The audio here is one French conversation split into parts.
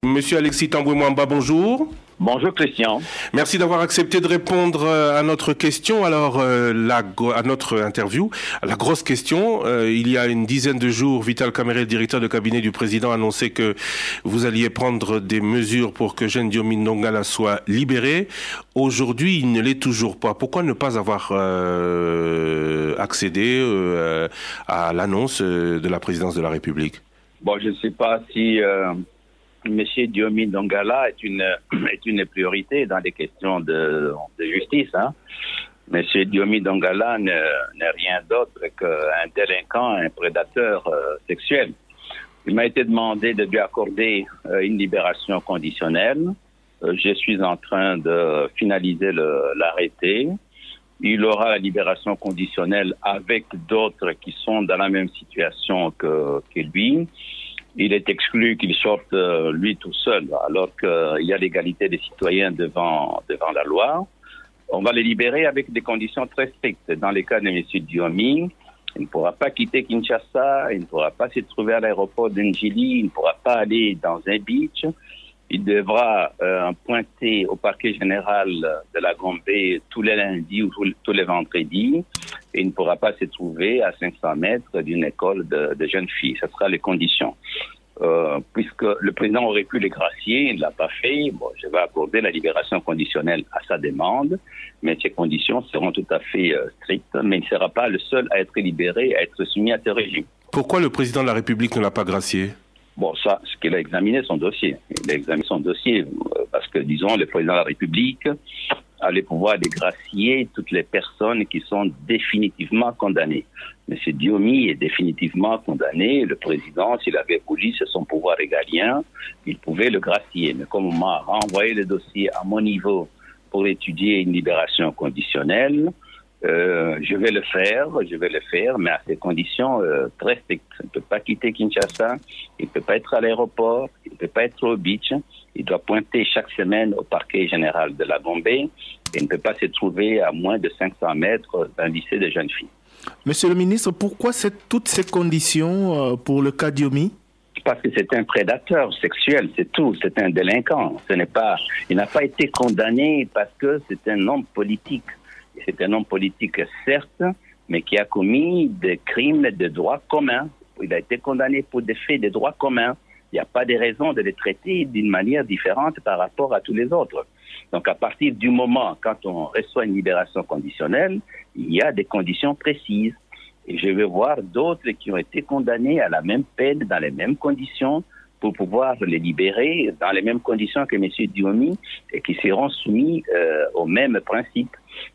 Monsieur Alexis Tamboué-Mwamba, bonjour. Bonjour Christian. Merci d'avoir accepté de répondre à notre question. Alors, à notre interview, la grosse question, il y a une dizaine de jours, Vital Kamerhe, le directeur de cabinet du président, a annoncé que vous alliez prendre des mesures pour que Jeune Diomi Ndongala soit libéré. Aujourd'hui, il ne l'est toujours pas. Pourquoi ne pas avoir accédé à l'annonce de la présidence de la République? Bon, je ne sais pas si Monsieur Diomi Ndongala est une priorité dans les questions de justice. Hein. Monsieur Diomi Ndongala n'est rien d'autre qu'un délinquant, un prédateur sexuel. Il m'a été demandé de lui accorder une libération conditionnelle. Je suis en train de finaliser l'arrêté. Il aura la libération conditionnelle avec d'autres qui sont dans la même situation que lui. Il est exclu qu'il sorte lui tout seul, alors qu'il y a l'égalité des citoyens devant la loi. On va les libérer avec des conditions très strictes. Dans le cas de M. Diomi, il ne pourra pas quitter Kinshasa, il ne pourra pas se trouver à l'aéroport d'Njili, il ne pourra pas aller dans un beach. Il devra pointer au parquet général de la Gombe tous les lundis ou tous les vendredis. Et il ne pourra pas se trouver à 500 mètres d'une école de jeunes filles. Ce sera les conditions. Puisque le président aurait pu les gracier, il ne l'a pas fait. Bon, je vais accorder la libération conditionnelle à sa demande, mais ces conditions seront tout à fait strictes. Mais il ne sera pas le seul à être libéré, à être soumis à ce régime. Pourquoi le président de la République ne l'a pas gracié? Bon, ça, c'est qu'il a examiné son dossier. Il a examiné son dossier parce que, disons, le président de la République allait pouvoir dégracier toutes les personnes qui sont définitivement condamnées. Monsieur Diomi est définitivement condamné. Le président, s'il avait voulu, c'est son pouvoir régalien, il pouvait le gracier. Mais comme on m'a renvoyé le dossier à mon niveau pour étudier une libération conditionnelle, je vais le faire, mais à ces conditions très strictes. Il ne peut pas quitter Kinshasa, il ne peut pas être à l'aéroport, il ne peut pas être au beach, il doit pointer chaque semaine au parquet général de la Gombe et il ne peut pas se trouver à moins de 500 mètres d'un lycée de jeunes filles. Monsieur le ministre, pourquoi toutes ces conditions pour le cas Diomi? Parce que c'est un prédateur sexuel, c'est tout, c'est un délinquant. Il n'a pas été condamné parce que c'est un homme politique. C'est un homme politique, certes, mais qui a commis des crimes de droit commun. Il a été condamné pour des faits de droit commun. Il n'y a pas de raison de les traiter d'une manière différente par rapport à tous les autres. Donc, à partir du moment, quand on reçoit une libération conditionnelle, il y a des conditions précises. Et je vais voir d'autres qui ont été condamnés à la même peine, dans les mêmes conditions, pour pouvoir les libérer dans les mêmes conditions que M. Diomi et qui seront soumis au même principe.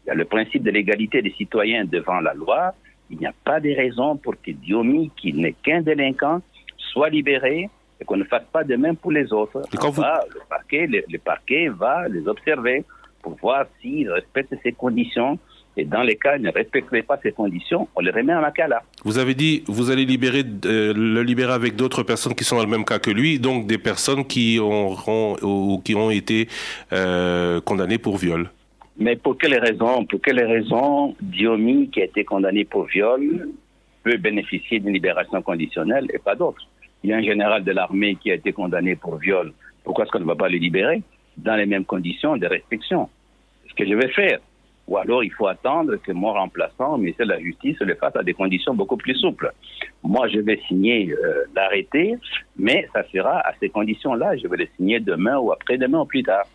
Il y a le principe de l'égalité des citoyens devant la loi. Il n'y a pas de raison pour que Diomi, qui n'est qu'un délinquant, soit libéré et qu'on ne fasse pas de même pour les autres. Le parquet va les observer pour voir s'ils respectent ces conditions. Et dans les cas où ils ne respecteraient pas ces conditions, on les remet en Makala. Vous avez dit vous allez le libérer avec d'autres personnes qui sont dans le même cas que lui, donc des personnes qui ont été condamnées pour viol. Mais pour quelles raisons Diomi, qui a été condamné pour viol, peut bénéficier d'une libération conditionnelle et pas d'autres? Il y a un général de l'armée qui a été condamné pour viol. Pourquoi est-ce qu'on ne va pas le libérer dans les mêmes conditions de restriction? C'est ce que je vais faire. Ou alors il faut attendre que mon remplaçant, le ministère de la Justice, le fasse à des conditions beaucoup plus souples. Moi, je vais signer l'arrêté, mais ça sera à ces conditions-là. Je vais le signer demain ou après-demain ou plus tard.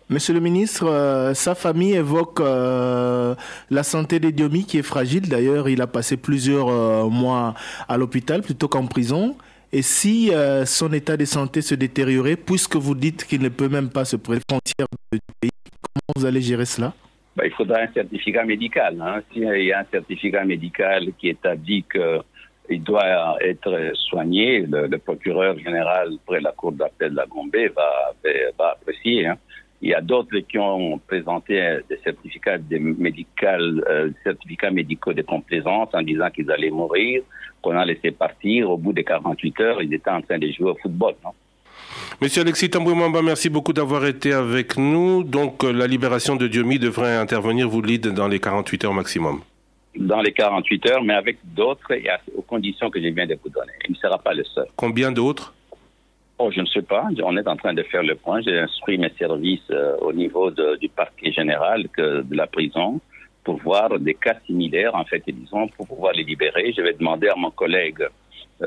Monsieur le ministre, sa famille évoque la santé de Diomi qui est fragile. D'ailleurs, il a passé plusieurs mois à l'hôpital plutôt qu'en prison. Et si son état de santé se détériorait, puisque vous dites qu'il ne peut même pas se prendre aux frontières du pays, comment vous allez gérer cela? Il faudra un certificat médical. Hein. S'il y a un certificat médical qui établit qu'il doit être soigné, le procureur général près la cour d'appel de la Gombe va apprécier. Hein. Il y a d'autres qui ont présenté des certificats médicaux de complaisance en disant qu'ils allaient mourir, qu'on a laissé partir. Au bout de 48 heures, ils étaient en train de jouer au football. Non? Monsieur Alexis Tamboué-Mwamba, merci beaucoup d'avoir été avec nous. Donc, la libération de Diomi devrait intervenir, vous le dites, dans les 48 heures maximum. Dans les 48 heures, mais avec d'autres et aux conditions que je viens de vous donner. Il ne sera pas le seul. Combien d'autres? Oh, je ne sais pas. On est en train de faire le point. J'ai instruit mes services au niveau du parquet général de la prison pour voir des cas similaires, en fait, et disons, pour pouvoir les libérer. Je vais demander à mon collègue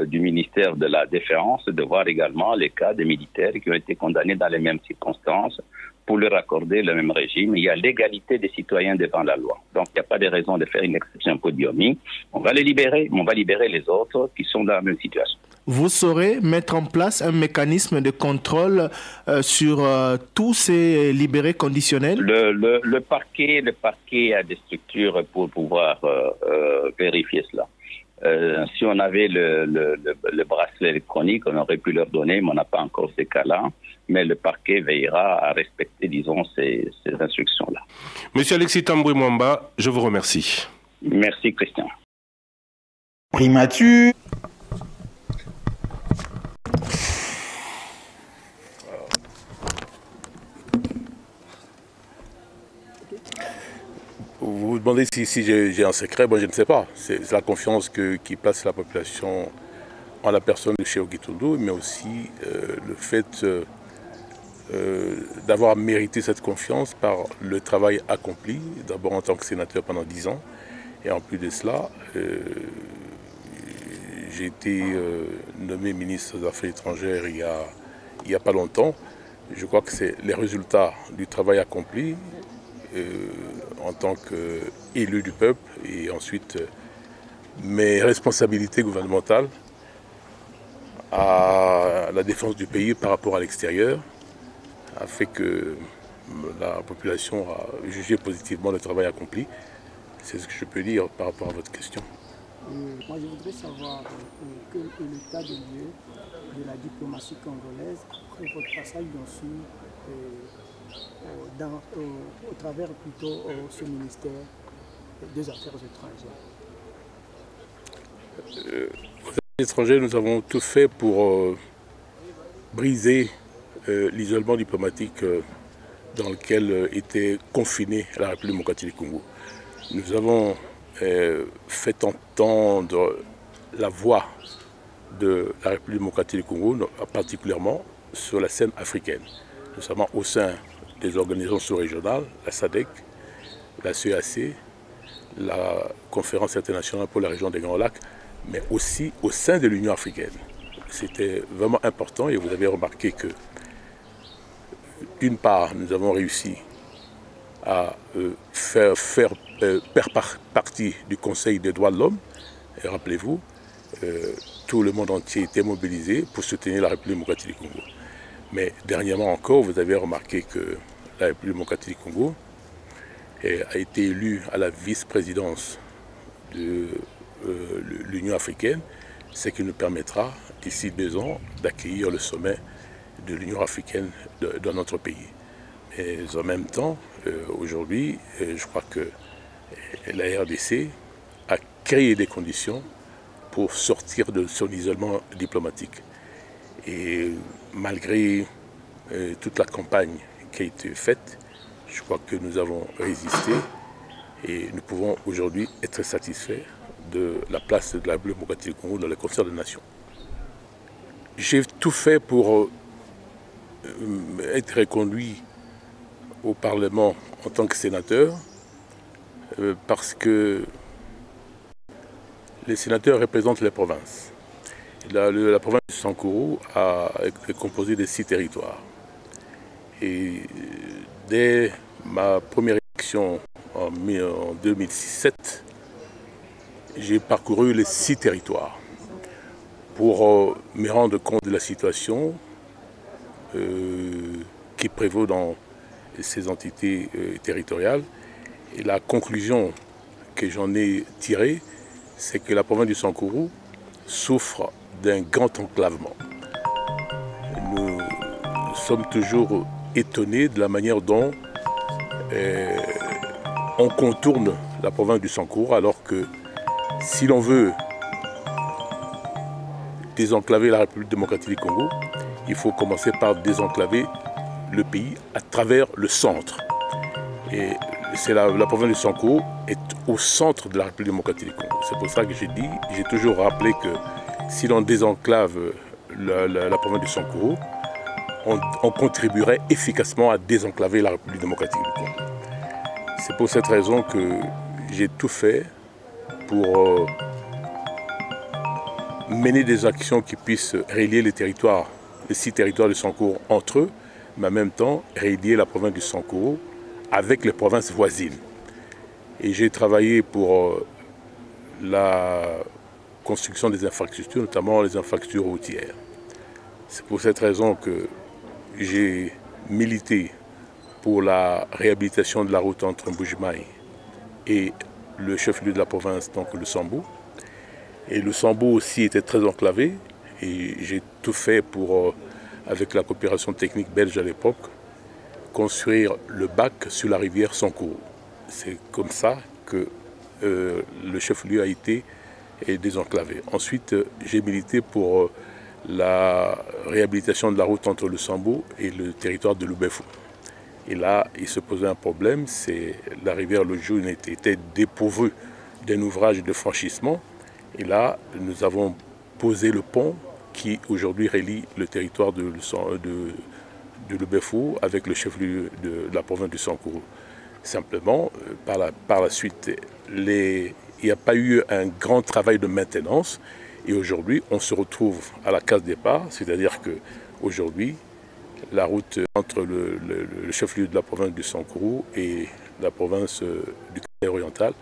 du ministère de la Défense de voir également les cas des militaires qui ont été condamnés dans les mêmes circonstances pour leur accorder le même régime. Il y a l'égalité des citoyens devant la loi. Donc, il n'y a pas de raison de faire une exception pour Diomi. On va les libérer, mais on va libérer les autres qui sont dans la même situation. Vous saurez mettre en place un mécanisme de contrôle sur tous ces libérés conditionnels? Le parquet a des structures pour pouvoir vérifier cela. Si on avait le bracelet électronique, on aurait pu leur donner, mais on n'a pas encore ces cas-là. Mais le parquet veillera à respecter, disons, ces instructions-là. Monsieur Alexis Tamboué Mwamba, je vous remercie. Merci, Christian. Primature. Vous vous demandez si j'ai un secret, moi je ne sais pas. C'est la confiance qui place la population en la personne de Cheikh Oguitondo, mais aussi le fait d'avoir mérité cette confiance par le travail accompli, d'abord en tant que sénateur pendant 10 ans, et en plus de cela, j'ai été nommé ministre des Affaires étrangères il y a pas longtemps. Je crois que c'est les résultats du travail accompli en tant qu'élu du peuple et ensuite mes responsabilités gouvernementales à la défense du pays par rapport à l'extérieur a fait que la population a jugé positivement le travail accompli. C'est ce que je peux dire par rapport à votre question. Moi, je voudrais savoir quel est l'état de lieu de la diplomatie congolaise après votre passage au travers plutôt ce ministère des Affaires étrangères. Aux Affaires étrangères, nous avons tout fait pour briser l'isolement diplomatique dans lequel était confinée la République démocratique du Congo. Nous avons fait entendre la voix de la République démocratique du Congo, particulièrement sur la scène africaine, notamment au sein des organisations sous-régionales, la SADC, la CEAC, la Conférence internationale pour la région des Grands Lacs, mais aussi au sein de l'Union africaine. C'était vraiment important et vous avez remarqué que, d'une part, nous avons réussi à faire partie du Conseil des droits de l'homme. Et rappelez-vous, tout le monde entier était mobilisé pour soutenir la République démocratique du Congo. Mais dernièrement encore, vous avez remarqué que la République démocratique du Congo a été élue à la vice-présidence de l'Union africaine, ce qui nous permettra, d'ici 2 ans, d'accueillir le sommet de l'Union africaine dans notre pays. Mais en même temps, aujourd'hui, je crois que la RDC a créé des conditions pour sortir de son isolement diplomatique. Et malgré toute la campagne qui a été faite, je crois que nous avons résisté et nous pouvons aujourd'hui être satisfaits de la place de la République démocratique du Congo dans le concert des nations. J'ai tout fait pour être reconduit au Parlement en tant que sénateur parce que les sénateurs représentent les provinces. La province du Sankuru est composée de 6 territoires. Et dès ma première élection en 2007, j'ai parcouru les 6 territoires pour me rendre compte de la situation qui prévaut dans ces entités territoriales. Et la conclusion que j'en ai tirée, c'est que la province du Sankuru souffre d'un grand enclavement. Nous sommes toujours étonnés de la manière dont on contourne la province du Sankuru, alors que si l'on veut désenclaver la République démocratique du Congo, il faut commencer par désenclaver le pays à travers le centre. Et la province du Sankuru est au centre de la République démocratique du Congo. C'est pour ça que j'ai toujours rappelé que si l'on désenclave la province du Sankuru, on contribuerait efficacement à désenclaver la République démocratique du Congo. C'est pour cette raison que j'ai tout fait pour mener des actions qui puissent relier les 6 territoires du Sankuru entre eux, mais en même temps relier la province du Sankuru avec les provinces voisines. Et j'ai travaillé pour la construction des infrastructures, notamment les infrastructures routières. C'est pour cette raison que j'ai milité pour la réhabilitation de la route entre Mbuji-Mayi et le chef-lieu de la province, donc le Sambou. Et le Sambou aussi était très enclavé et j'ai tout fait pour, avec la coopération technique belge à l'époque, construire le bac sur la rivière Sankuru. C'est comme ça que le chef-lieu a été désenclavé. Ensuite, j'ai milité pour la réhabilitation de la route entre le Sambou et le territoire de Lubefou. Et là, il se posait un problème, c'est la rivière Lojou était dépourvue d'un ouvrage de franchissement. Et là, nous avons posé le pont qui aujourd'hui relie le territoire de Lubefou avec le chef-lieu de la province du Sankuru. Simplement, par la suite, il n'y a pas eu un grand travail de maintenance. Et aujourd'hui, on se retrouve à la case départ, c'est-à-dire qu'aujourd'hui, la route entre le chef-lieu de la province du Sankuru et la province du Kasai oriental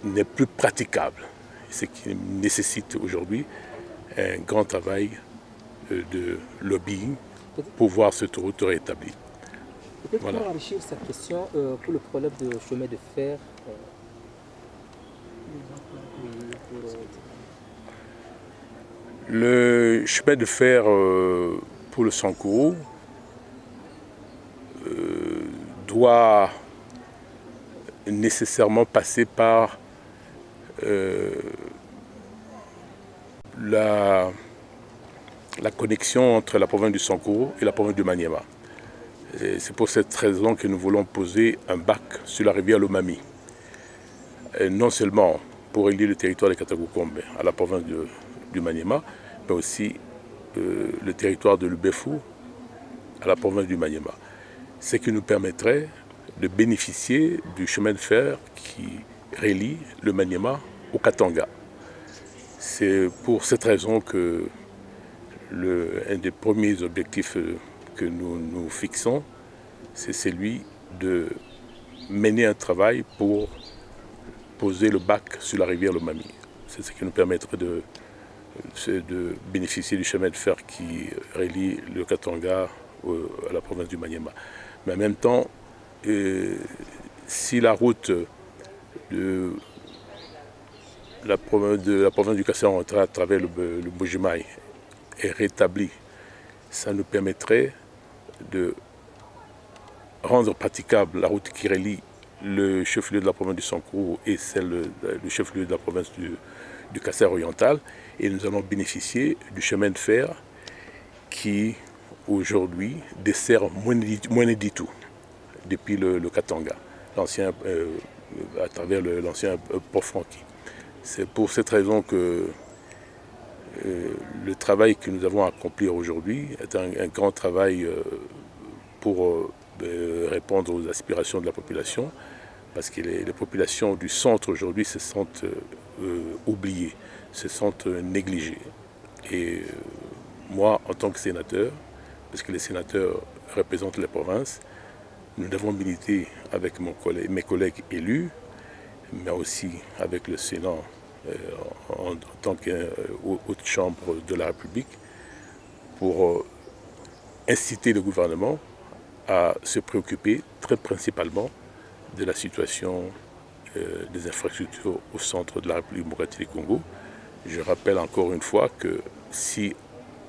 n'est plus praticable. Ce qui nécessite aujourd'hui un grand travail de lobbying pour voir cette route rétablie. Peut-être voilà. Pour enrichir cette question, pour le problème de chemin de fer, le chemin de fer pour le Sankuru doit nécessairement passer par la connexion entre la province du Sankuru et la province du Maniema. C'est pour cette raison que nous voulons poser un bac sur la rivière Lomami. Et non seulement pour relier le territoire de Katakokombe à la province du Maniema, mais aussi le territoire de Lubefou à la province du Maniema. Ce qui nous permettrait de bénéficier du chemin de fer qui relie le Maniema au Katanga. C'est pour cette raison que un des premiers objectifs que nous nous fixons, c'est celui de mener un travail pour poser le bac sur la rivière Lomami. C'est ce qui nous permettrait de bénéficier du chemin de fer qui relie le Katanga à la province du Maniema. Mais en même temps, si la route de la province du Kasai oriental à travers le Mbuji-Mayi est rétablie, ça nous permettrait de rendre praticable la route qui relie le chef-lieu de la province du Sankuru et le chef-lieu de la province du Kasai oriental. Et nous allons bénéficier du chemin de fer qui, aujourd'hui, dessert Mweneditu depuis le Katanga, à travers l'ancien port Franqui. C'est pour cette raison que le travail que nous avons à accomplir aujourd'hui est un grand travail pour répondre aux aspirations de la population, parce que les populations du centre aujourd'hui se sentent oubliées, se sentent négligées. Et moi, en tant que sénateur, parce que les sénateurs représentent les provinces, nous devons militer avec mes collègues élus, mais aussi avec le Sénat en tant qu'haute chambre de la République, pour inciter le gouvernement à se préoccuper très principalement de la situation des infrastructures au centre de la République démocratique du Congo. Je rappelle encore une fois que si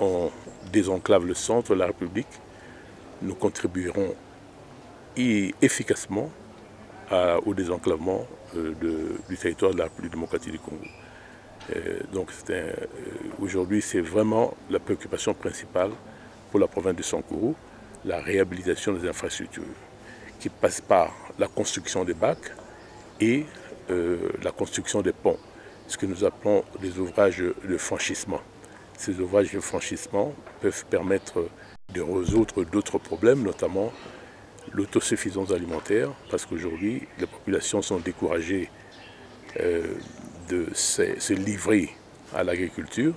on désenclave le centre de la République, nous contribuerons efficacement au désenclavement du territoire de la République démocratique du Congo. Donc aujourd'hui, c'est vraiment la préoccupation principale pour la province du Sankuru, la réhabilitation des infrastructures, qui passe par la construction des bacs et la construction des ponts, ce que nous appelons des ouvrages de franchissement. ces ouvrages de franchissement peuvent permettre de résoudre d'autres problèmes, notamment l'autosuffisance alimentaire, parce qu'aujourd'hui, les populations sont découragées de se livrer à l'agriculture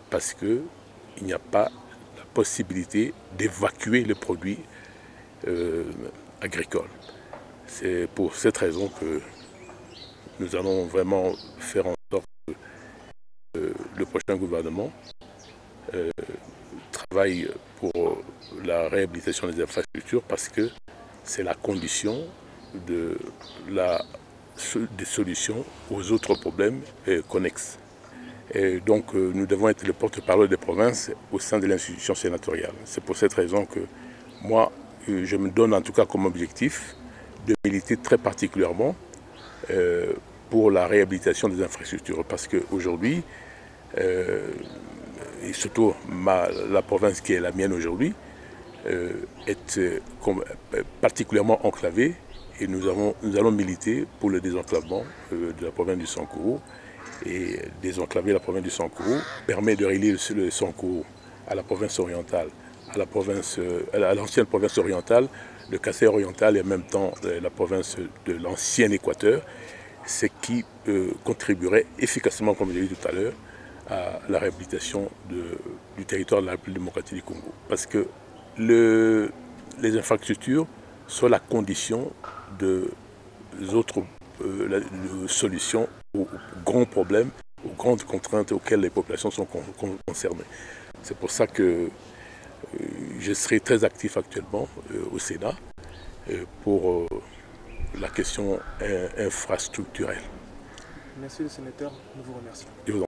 parce qu'il n'y a pas la possibilité d'évacuer les produits agricoles. C'est pour cette raison que nous allons vraiment faire en sorte que le prochain gouvernement travaille pour la réhabilitation des infrastructures, parce que c'est la condition des solutions aux autres problèmes connexes. Et donc nous devons être le porte-parole des provinces au sein de l'institution sénatoriale. C'est pour cette raison que moi, je me donne en tout cas comme objectif de militer très particulièrement pour la réhabilitation des infrastructures. Parce qu'aujourd'hui, et surtout la province qui est la mienne aujourd'hui, est particulièrement enclavée, et nous allons militer pour le désenclavement de la province du Sankourou. Et désenclaver la province du Sankourou permet de relier le Sankourou à la province orientale, à l'ancienne province orientale, le Kassai oriental et en même temps la province de l'ancien Équateur, ce qui contribuerait efficacement, comme je l'ai dit tout à l'heure, à la réhabilitation du territoire de la République démocratique du Congo. Parce que les infrastructures sont la condition de autres solutions aux grands problèmes, aux grandes contraintes auxquelles les populations sont concernées. C'est pour ça que je serai très actif actuellement au Sénat pour la question infrastructurelle. Monsieur le sénateur, nous vous remercions.